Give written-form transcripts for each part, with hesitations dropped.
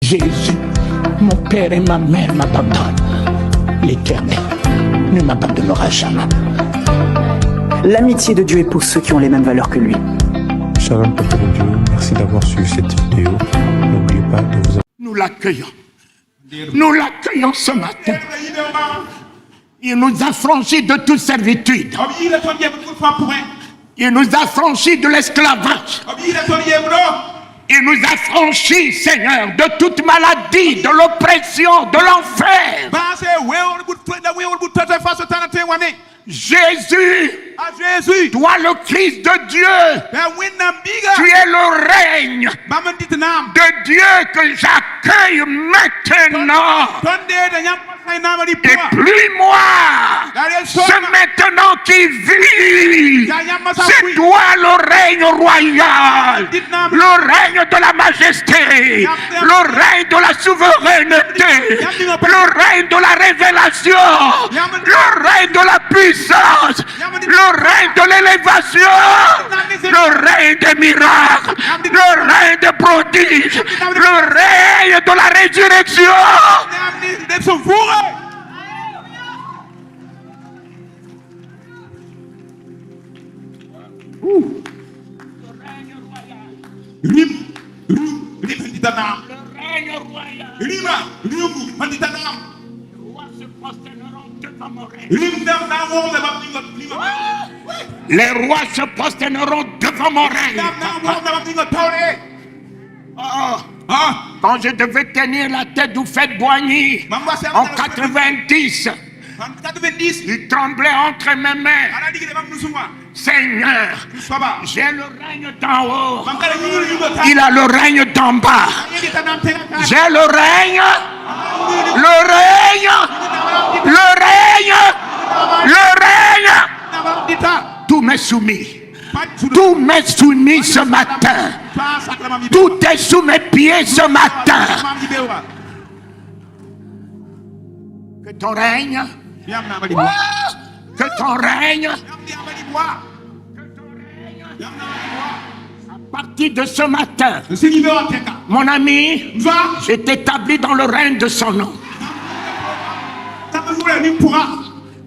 Jésus, mon père et ma mère m'abandonnent. L'Éternel ne m'abandonnera jamais. L'amitié de Dieu est pour ceux qui ont les mêmes valeurs que lui. Shalom, peuple de Dieu. Merci d'avoir suivi cette vidéo. N'oubliez pas de vous abonner. Nous l'accueillons. Nous l'accueillons ce matin. Il nous a franchis de toute servitude. Il nous a franchis de l'esclavage. Il nous a franchis, Seigneur, de toute maladie, de l'oppression, de l'enfer. Jésus, toi le Christ de Dieu, tu es le règne de Dieu que j'accueille maintenant. Et plus moi, c'est maintenant qui vit. C'est toi le règne royal, le règne de la majesté, le règne de la souveraineté, le règne de la révélation, le règne de la puissance, le règne de l'élévation, le règne des miracles, le règne des prodiges, le règne de la résurrection. Les rois se prosterneront devant mon règne. Quand je devais tenir la tête du fait Boigny en 90, il tremblait entre mes mains. Seigneur, j'ai le règne d'en haut, il a le règne d'en bas. J'ai le règne, le règne, le règne, le règne. Tout m'est soumis. Tout m'est soumis ce matin. Tout est sous mes pieds ce matin. Que ton règne, que ton règne, à partir de ce matin, mon ami, j'ai établi dans le règne de son nom.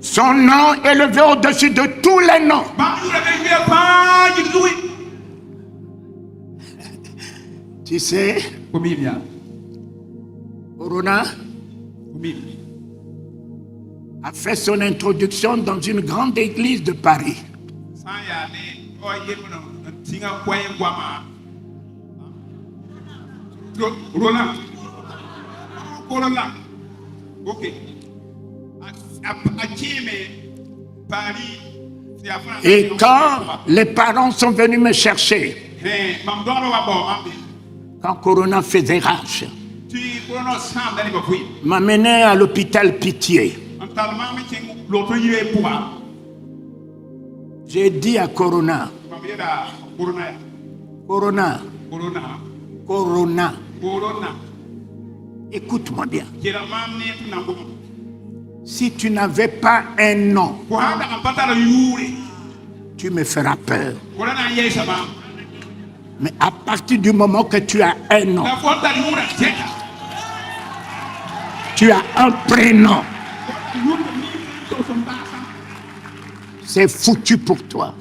Son nom est élevé au-dessus de tous les noms. Tu sais, Corona a fait son introduction dans une grande église de Paris. Et quand les parents sont venus me chercher, quand Corona faisait rage, m'amenait à l'hôpital Pitié. J'ai dit à Corona, Corona, écoute-moi bien. Si tu n'avais pas un nom, tu me feras peur. Mais à partir du moment que tu as un nom, tu as un prénom, c'est foutu pour toi.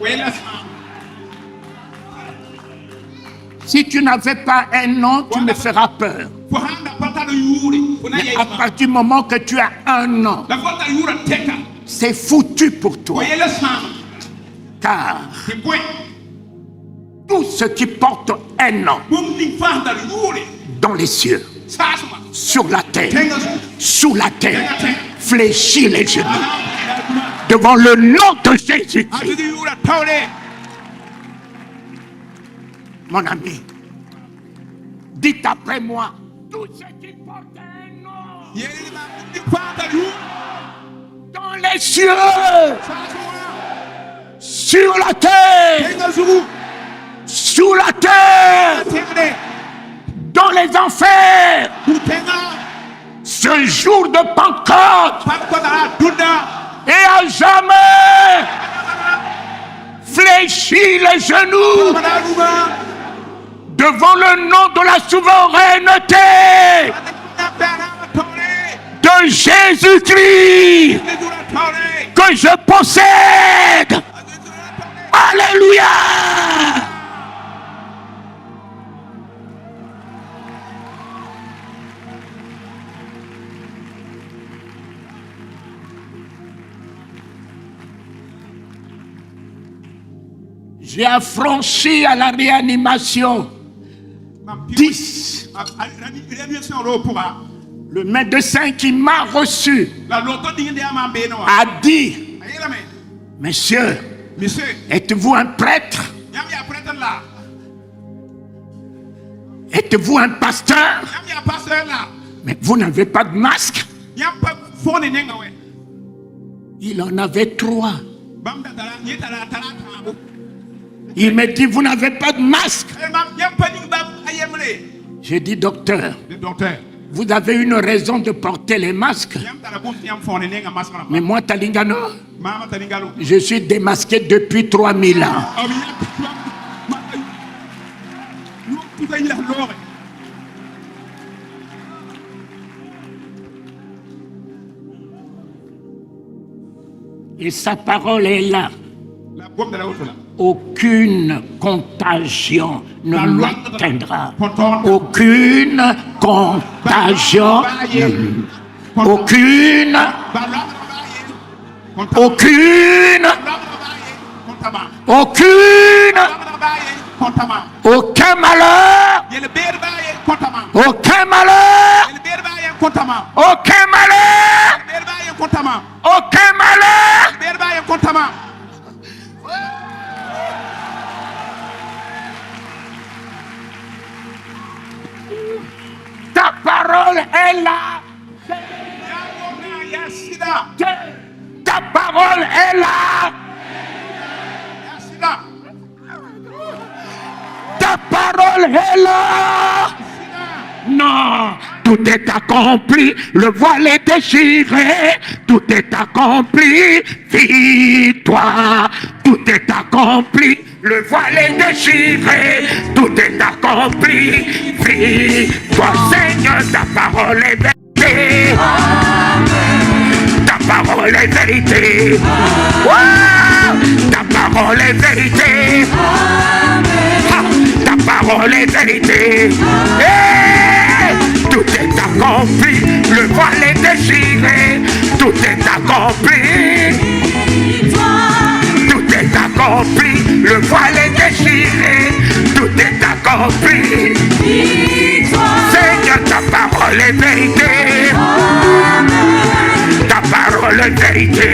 Si tu n'avais pas un nom, tu me feras peur. Mais à partir du moment que tu as un nom, c'est foutu pour toi. Car tout ce qui porte un nom dans les cieux, sur la terre, sous la terre, fléchit les genoux devant le nom de Jésus-Christ. Mon ami, dites après moi, tout ce qui porte un nom dans les cieux, sur la terre, sous la terre, dans les enfers, ce jour de Pentecôte et à jamais fléchit les genoux devant le nom de la souveraineté, Jésus-Christ que je possède. Alléluia. J'ai affranchi à la réanimation 10. Le médecin qui m'a reçu a dit: Monsieur, êtes-vous un prêtre? Êtes-vous un pasteur? Mais vous n'avez pas de masque. Il en avait 3. Il me dit: vous n'avez pas de masque. J'ai dit: docteur, vous avez une raison de porter les masques. Mais moi, Talingano, je suis démasqué depuis 3000 ans. Et sa parole est là. Aucune contagion ne m'atteindra. Aucune contagion. Aucune. Aucun malheur. Aucun malheur. Aucun malheur. Aucun malheur. Ta parole est là. Ta parole est là. Ta parole est là. Non, tout est accompli. Le voile est déchiré. Tout est accompli. Victoire. Tout est accompli. Le voile est déchiré. Tout est accompli. Victoire. Seigneur, ta parole est vérité. Ta parole est vérité. Wow! Ta parole est vérité. Ta parole est vérité. Hey! Tout est accompli. Le voile est déchiré. Tout est accompli. Tout est accompli. Le voile est déchiré. Tout est accompli. Seigneur, ta parole est vérité. Ta parole est vérité.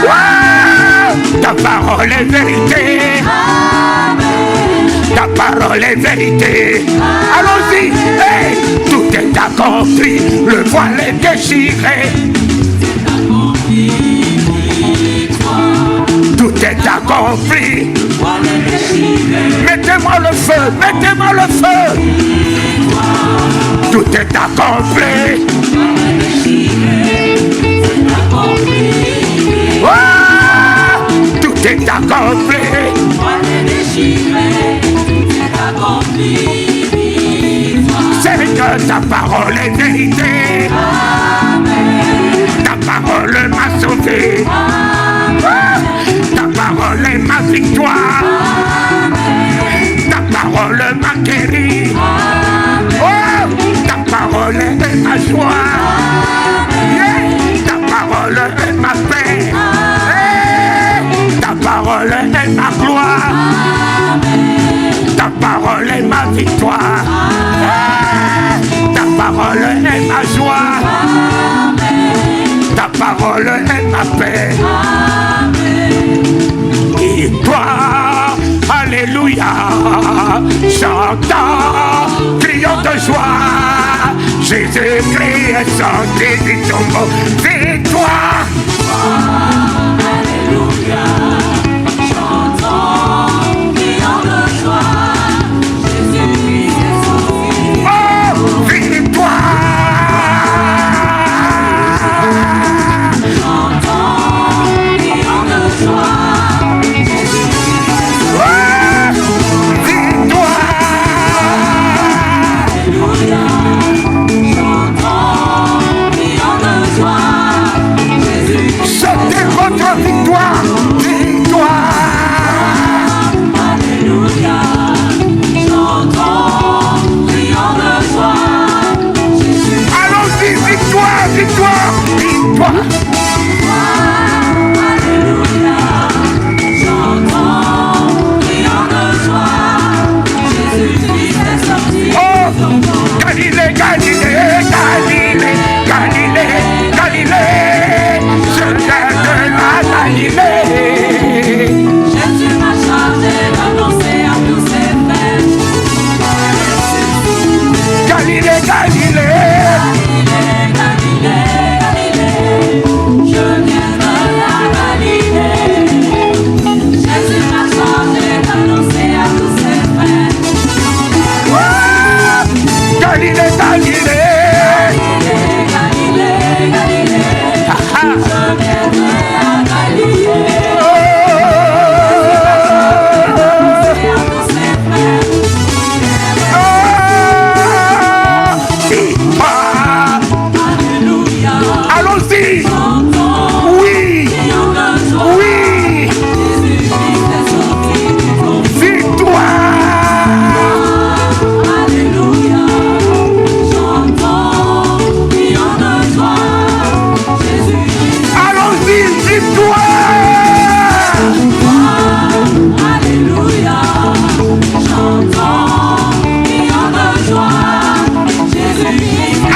Wow! Ta parole est vérité. Ta parole est vérité. Allons-y. Hey! Tout est accompli. Le voile est déchiré. Tout est accompli. Mettez-moi le feu. Mettez-moi le feu. Tout est accompli. Oh! Tout est accompli. Seigneur, ta parole est vérité. Ta parole m'a sauvé. Ta parole est ma victoire. Ta parole m'a guéri. Oh, ta parole est ma joie. Yeah. Ta parole est ma paix. Hey. Ta parole est ma gloire. Ta parole est ma victoire. Hey. Ta parole est ma joie. Ta parole est ma paix. Et toi, alléluia, chantons, crions de joie. Jésus-Christ est sorti du tombeau. Victoire. Alléluia, chantons, crions de joie. Jésus-Christ est sorti. Oh, victoire. Chantons, crions de joie. Victoire.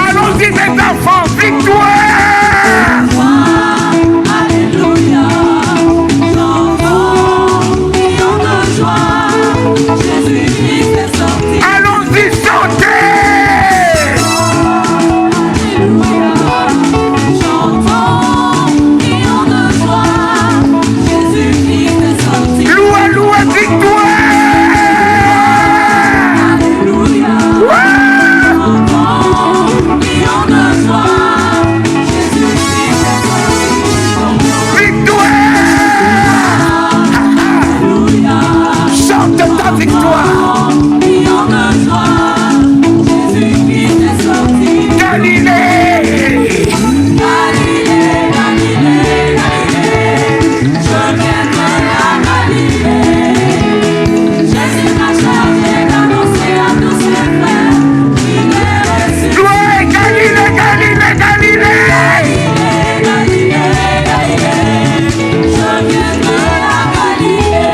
Allons-y mes enfants, victoire. Alléluia. Chantons, crions de joie. Jésus-Christ est sorti. Allons-y chanter. Alléluia. Chantons, crions de joie. Jésus-Christ est sorti. Louez, louez, victoire. Alléluia. Chantons, crions de joie. Jésus-Christ est sorti. Victoire. Alléluia. Chante ta victoire. Crions de joie. Jésus-Christ est sorti. Galilée. Galilée, Galilée, Galilée, je viens de la Galilée. Jésus m'a chargé d'annoncer à tous ses frères qu'il est ressuscité. Louez, Galilée, Galilée, Galilée. Galilée, Galilée, je viens de la Galilée.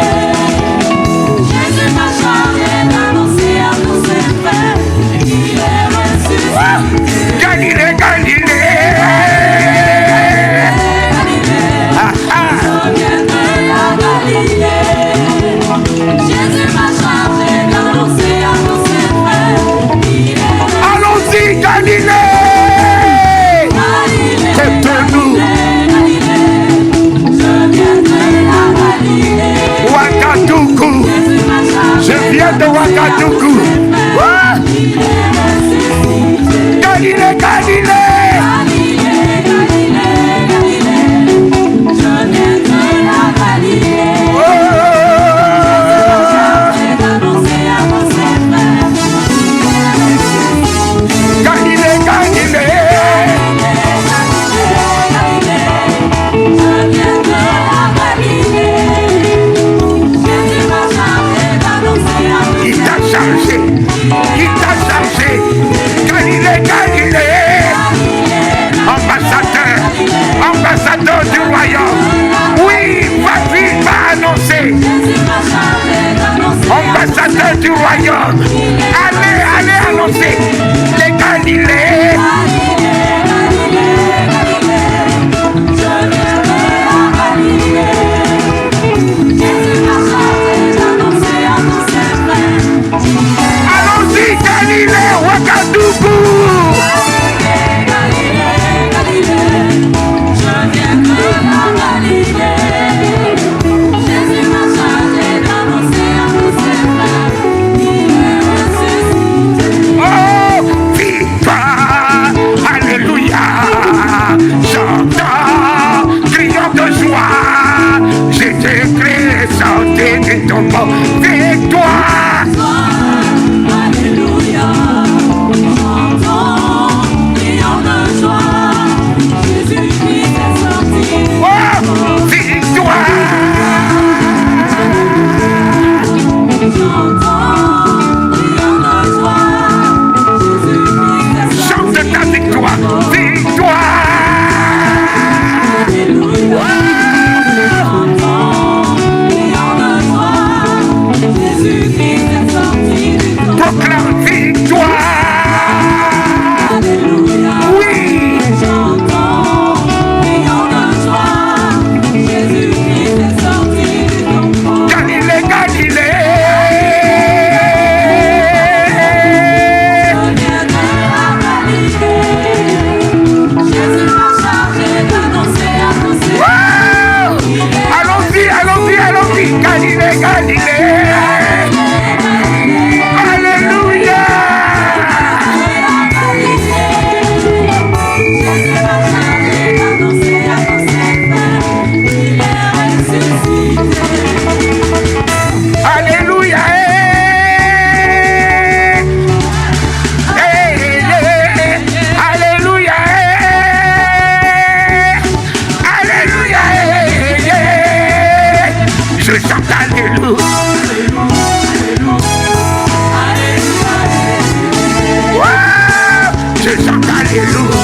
Jésus m'a chargé d'annoncer à tous ses frères qu'il est ressuscité. Galilée, Galilée. Je viens de la Galilée. Jésus m'a chargé d'annoncer à tous ses frères qu'il est Allons-y, Galilée. Galilée. Côte-nous. Galilée. Je viens de la Galilée. Ouagadougou. Jésus m'a chargé Je viens de Ouagadougou. qu'il est ressuscité. Galilée, Galilée. Galilée, Galilée, Galilée. Je viens de la Galilée. Oh. J'ai d'annoncer à tous ses frères qu'il est ressuscité. Galilée, Galilée. Je viens de la Galilée. Jésus m'a chargé d'annoncer à tous Il t'a chargé. Il t'a chargé. Galilée, Galilée. Ambassadeur. Ambassadeur du royaume. Oui, vas-y, va annoncer. Jésus m'a chargé d'annoncer Ambassadeur du royaume. Allez, allez annoncer. Les Galilées. Je viens de la Galilée. Jésus m'a chargé d'annoncer à tous ses frères. Allons-y, Galilée, Ouagadougou. Galilée, Galilée, je viens de la Galilée. Jésus m'a chargé d'annoncer à tous ses frères qu'il est ressuscité. Oh, victoire. Alléluia. Chantons, crions de joie. Jésus-Christ sorti du tombeau. Victoire. Alléluia, chantons, crions de joie. Jésus-Christ est sorti. Oh, victoire. Chantons, crions de joie. Jésus-Christ est sorti. Chante ta victoire. Victoire. Alléluia. Chantons, crions de joie. Jésus-Christ est sorti du tombeau. Proclame victoire. Alléluia. Oui. Chantons, crions de joie. Jésus-Christ est sorti du tombeau. Galilée, Galilée. Je viens de la Galilée. Jésus m'a chargé d'annoncer à tous ses frères qu'il est Allons-y, allons-y, allons-y. Galilée, Galilée. Alléluia. Jésus m'a chargé d'annoncer à tous ses frères qu'il est ressuscité. Alléluia. Alléluia. Alléluia. Je chante Alléluia. Wow. Je chante Alléluia.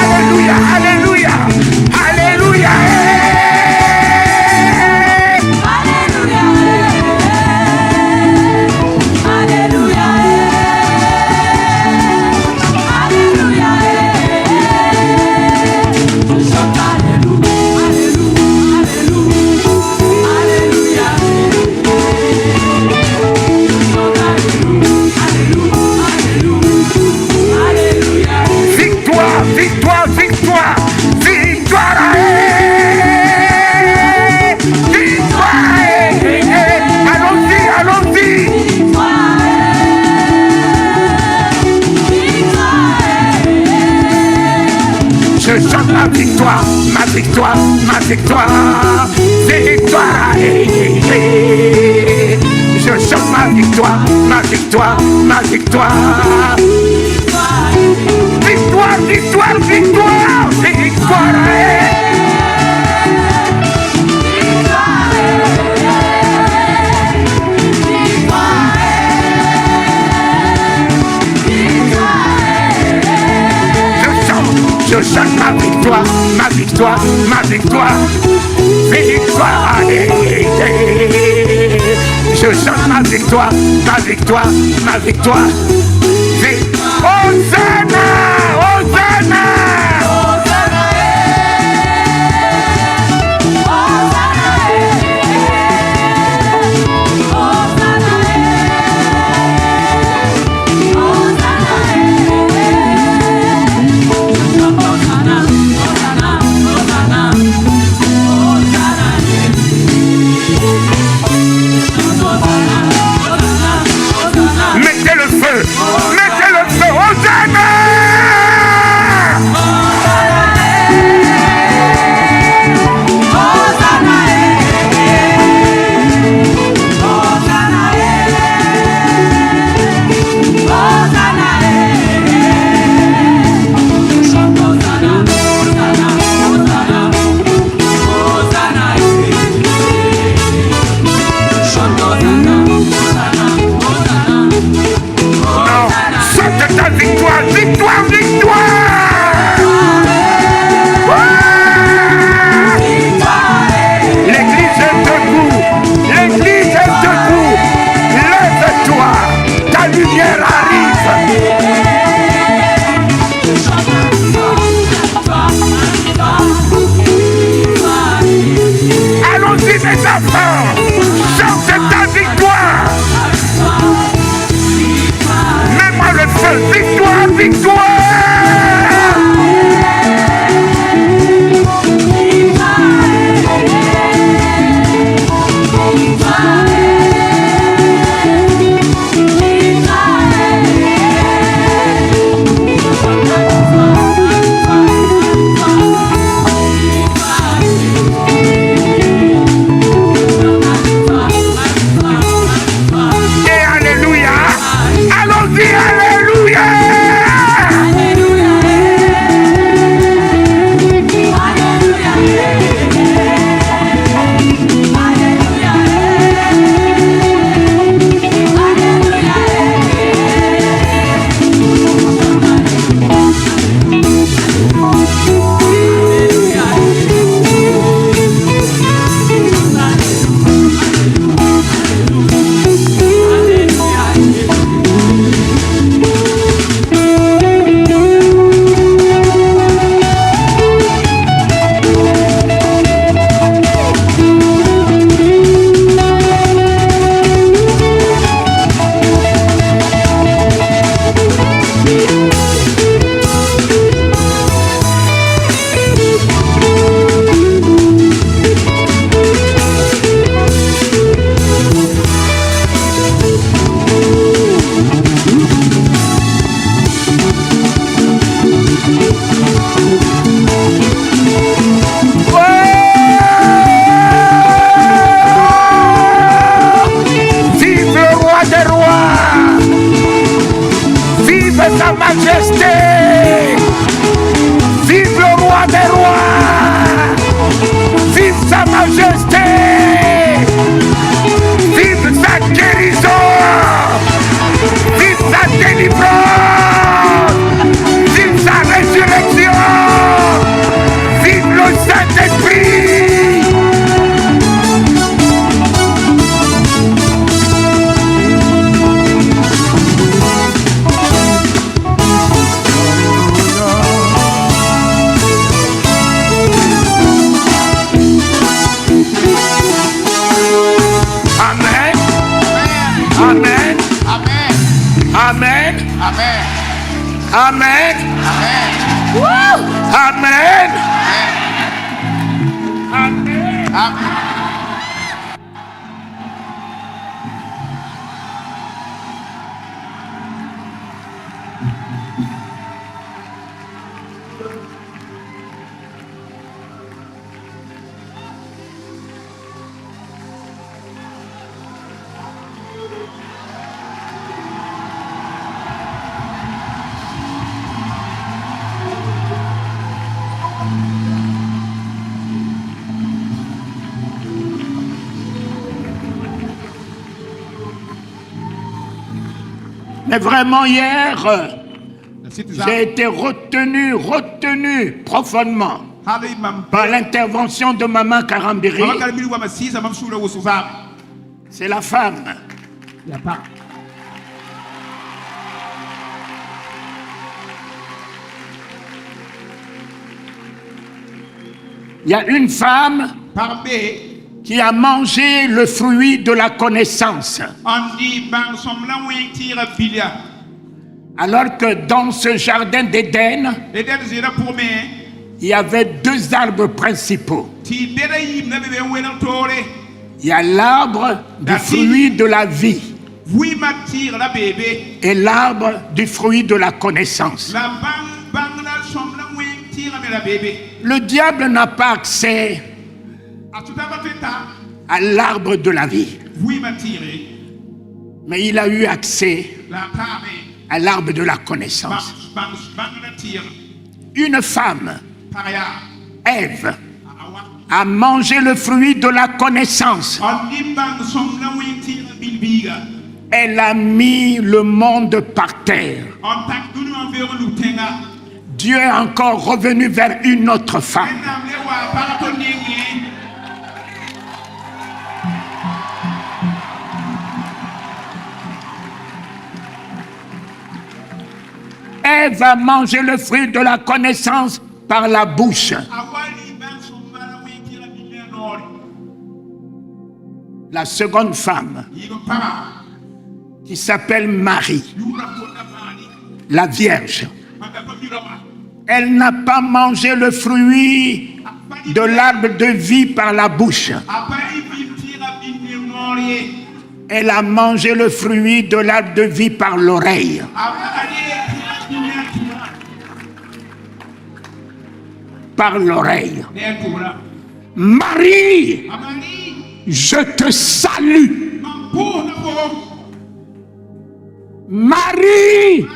Alléluia. Alléluia. Alléluia. Alléluia. ma victoire, ma victoire, victoire. Je chante ma victoire, ma victoire, ma victoire. Victoire, victoire, victoire, victoire. Je chante ma victoire, ma victoire, ma victoire, victoire. Je chante ma victoire, ma victoire, ma victoire. Hosanna, Hosanna. Mettez le feu, Hosanna! Victoire, victoire! L'église est debout, l'église est debout. Lève-toi, ta lumière arrive. Allons-y mes enfants, chante ta victoire. Mets-moi le feu, victoire, victoire. Sa majesté, vive le roi des rois, vive sa majesté, vive sa guérison, vive sa délivrance, vive sa résurrection, vive le Saint-Esprit. Amen. Amen. Amen. Amen. Woo! Amen. Amen. Amen. Mais vraiment hier, j'ai été retenu profondément par l'intervention de Maman Karambiri. C'est la femme. Il y a une femme qui a mangé le fruit de la connaissance. Alors que dans ce jardin d'Éden, il y avait deux arbres principaux. Il y a l'arbre du fruit de la vie et l'arbre du fruit de la connaissance. Le diable n'a pas accès à l'arbre de la vie, mais il a eu accès à l'arbre de la connaissance. Une femme, Ève, a mangé le fruit de la connaissance. Elle a mis le monde par terre. Dieu est encore revenu vers une autre femme. Ève a mangé le fruit de la connaissance par la bouche. La seconde femme, qui s'appelle Marie, la Vierge, elle n'a pas mangé le fruit de l'arbre de vie par la bouche. Elle a mangé le fruit de l'arbre de vie par l'oreille. Par l'oreille. Marie, je te salue. Marie,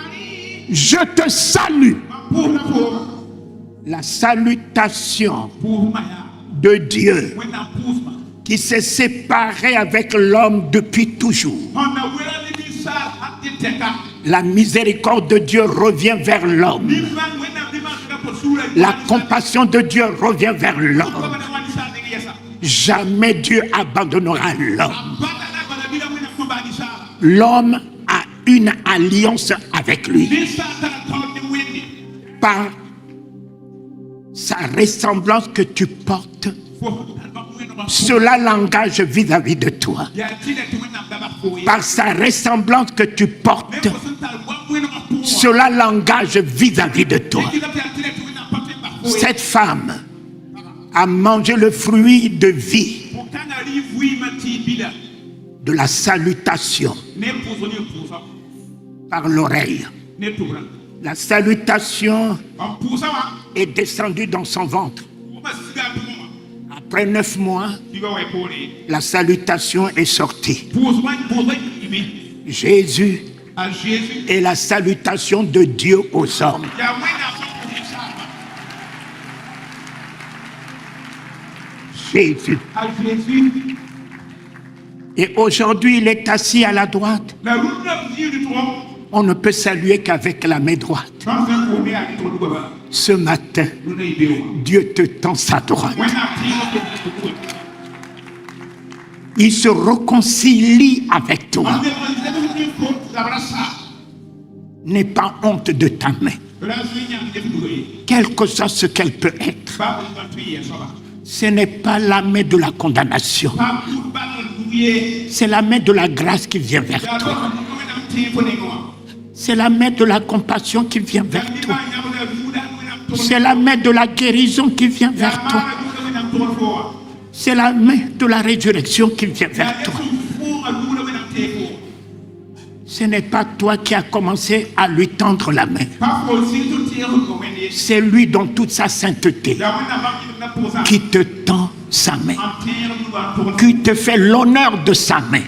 je te salue. La salutation de Dieu qui s'est séparé avec l'homme depuis toujours. La miséricorde de Dieu revient vers l'homme. La compassion de Dieu revient vers l'homme. Jamais Dieu abandonnera l'homme. L'homme a une alliance avec lui. Par sa ressemblance que tu portes, cela l'engage vis-à-vis de toi. Par sa ressemblance que tu portes, cela l'engage vis-à-vis de toi. Cette femme a mangé le fruit de vie, de la salutation, par l'oreille. La salutation est descendue dans son ventre. Après 9 mois, la salutation est sortie. Jésus est la salutation de Dieu aux hommes. Jésus. Et aujourd'hui, il est assis à la droite. On ne peut saluer qu'avec la main droite. Ce matin, Dieu te tend sa droite. Il se réconcilie avec toi. N'aie pas honte de ta main. Quel que soit ce qu'elle peut être. Ce n'est pas la main de la condamnation. C'est la main de la grâce qui vient vers toi. C'est la main de la compassion qui vient vers toi. C'est la main de la guérison qui vient vers toi. C'est la main de la résurrection qui vient vers toi. Ce n'est pas toi qui as commencé à lui tendre la main. C'est lui dans toute sa sainteté qui te tend sa main, qui te fait l'honneur de sa main.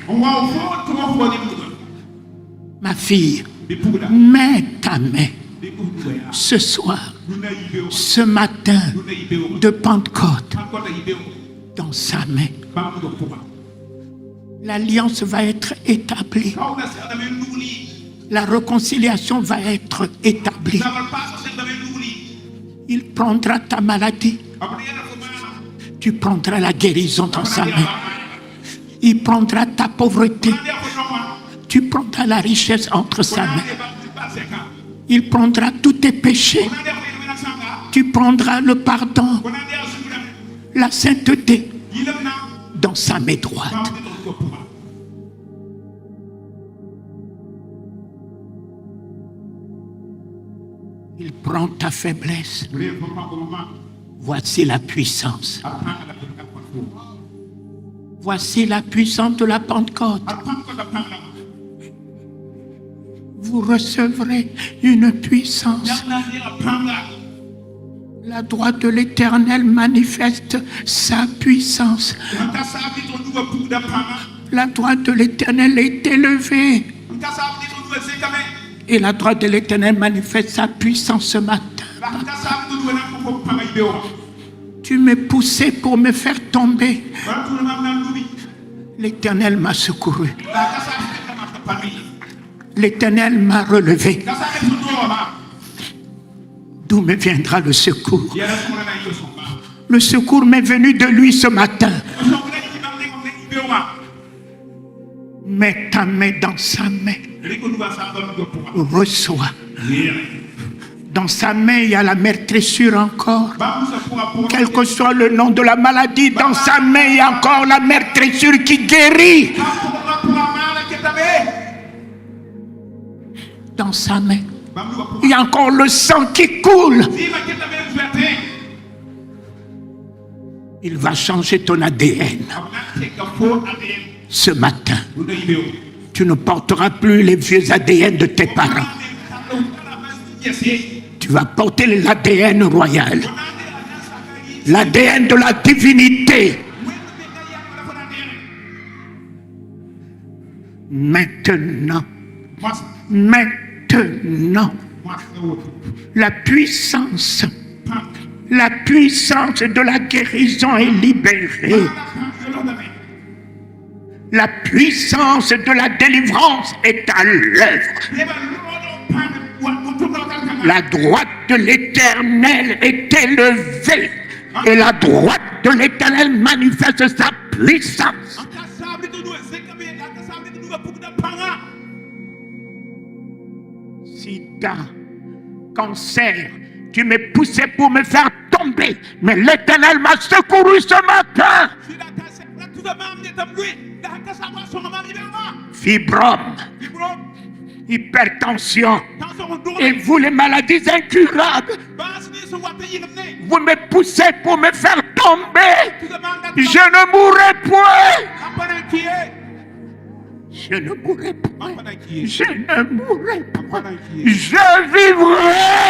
Ma fille, mets ta main ce soir, ce matin de Pentecôte dans sa main. L'alliance va être établie. La réconciliation va être établie. Il prendra ta maladie. Tu prendras la guérison dans sa main. Il prendra ta pauvreté. Tu prendras la richesse entre sa main. Il prendra tous tes péchés. Tu prendras le pardon, la sainteté dans sa main droite. Il prend ta faiblesse. Voici la puissance. Voici la puissance de la Pentecôte. Vous recevrez une puissance. La droite de l'Éternel manifeste sa puissance. La droite de l'Éternel est élevée. Et la droite de l'Éternel manifeste sa puissance ce matin. Tu m'es poussé pour me faire tomber. L'Éternel m'a secouru. L'Éternel m'a relevé. D'où me viendra le secours? Le secours m'est venu de lui ce matin. Mets ta main dans sa main. Reçois. Dans sa main, il y a la meurtrissure encore. Quel que soit le nom de la maladie, dans sa main, il y a encore la meurtrissure qui guérit. Dans sa main, il y a encore le sang qui coule. Il va changer ton ADN. Ce matin, tu ne porteras plus les vieux ADN de tes parents. Tu vas porter l'ADN royal, l'ADN de la divinité. Maintenant, la puissance de la guérison est libérée. La puissance de la délivrance est à l'œuvre. La droite de l'Éternel est élevée. Et la droite de l'Éternel manifeste sa puissance. Sida, cancer, tu m'es poussé pour me faire tomber. Mais l'Éternel m'a secouru ce matin. Fibrome, hypertension et vous les maladies incurables, vous me poussez pour me faire tomber. Je ne mourrai point. Je ne mourrai point. Je ne mourrai point. Je vivrai.